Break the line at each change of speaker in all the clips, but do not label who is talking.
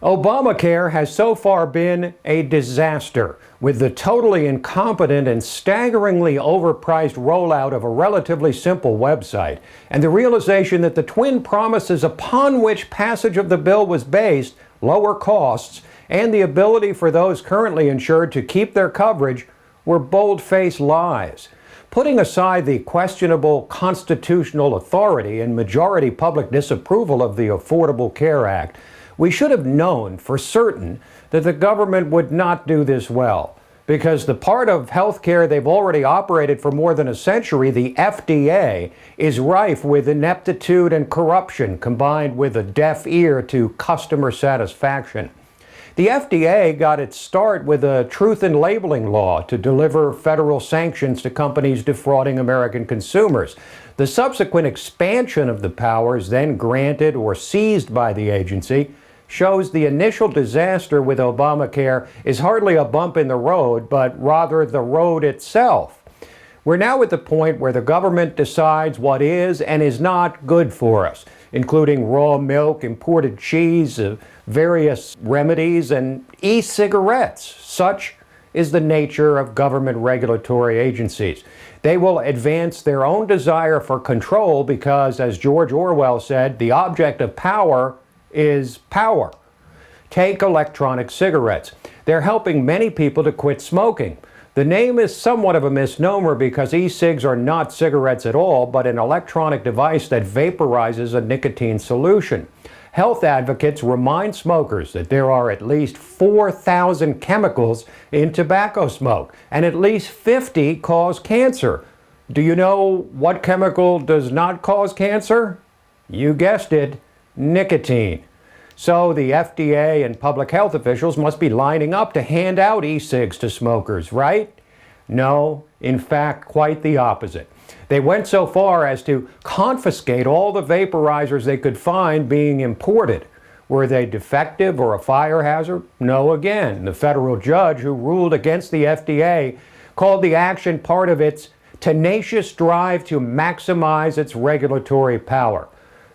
Obamacare has so far been a disaster, with the totally incompetent and staggeringly overpriced rollout of a relatively simple website, and the realization that the twin promises upon which passage of the bill was based, lower costs, and the ability for those currently insured to keep their coverage, were bold-faced lies. Putting aside the questionable constitutional authority and majority public disapproval of the Affordable Care Act, we should have known for certain that the government would not do this well, because the part of healthcare they've already operated for more than a century, the FDA, is rife with ineptitude and corruption combined with a deaf ear to customer satisfaction. The FDA got its start with a truth in labeling law to deliver federal sanctions to companies defrauding American consumers. The subsequent expansion of the powers then granted or seized by the agency shows the initial disaster with Obamacare is hardly a bump in the road, but rather the road itself. We're now at the point where the government decides what is and is not good for us, including raw milk, imported cheese, various remedies, and e-cigarettes. Such is the nature of government regulatory agencies. They will advance their own desire for control because, as George Orwell said, the object of power is power. Take electronic cigarettes. They're helping many people to quit smoking. The name is somewhat of a misnomer because e-cigs are not cigarettes at all, but an electronic device that vaporizes a nicotine solution. Health advocates remind smokers that there are at least 4,000 chemicals in tobacco smoke, and at least 50 cause cancer. Do you know what chemical does not cause cancer? You guessed it, nicotine. So the FDA and public health officials must be lining up to hand out e-cigs to smokers, right? No, in fact, quite the opposite. They went so far as to confiscate all the vaporizers they could find being imported. Were they defective or a fire hazard? No again. The federal judge who ruled against the FDA called the action part of its tenacious drive to maximize its regulatory power.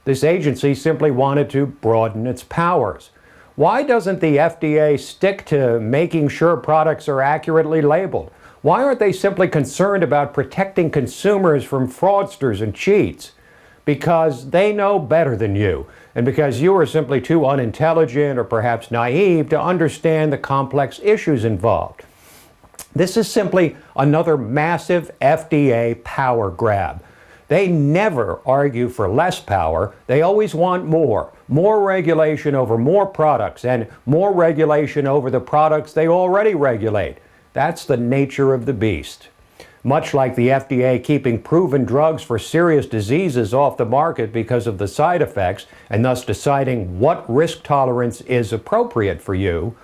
This agency simply wanted to broaden its powers. Why doesn't the FDA stick to making sure products are accurately labeled? Why aren't they simply concerned about protecting consumers from fraudsters and cheats? Because they know better than you, and because you are simply too unintelligent or perhaps naive to understand the complex issues involved. This is simply another massive FDA power grab. They never argue for less power. They always want more. More regulation over more products and more regulation over the products they already regulate. That's the nature of the beast. Much like the FDA keeping proven drugs for serious diseases off the market because of the side effects and thus deciding what risk tolerance is appropriate for you,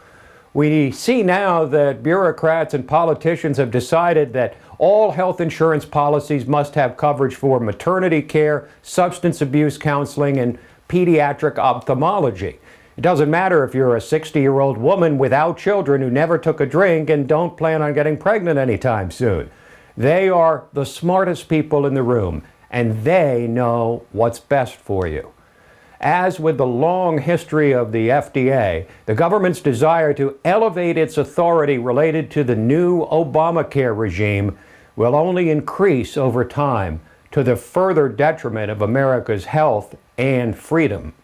we see now that bureaucrats and politicians have decided that all health insurance policies must have coverage for maternity care, substance abuse counseling, and pediatric ophthalmology. It doesn't matter if you're a 60-year-old woman without children who never took a drink and don't plan on getting pregnant anytime soon. They are the smartest people in the room, and they know what's best for you. As with the long history of the FDA, the government's desire to elevate its authority related to the new Obamacare regime will only increase over time to the further detriment of America's health and freedom.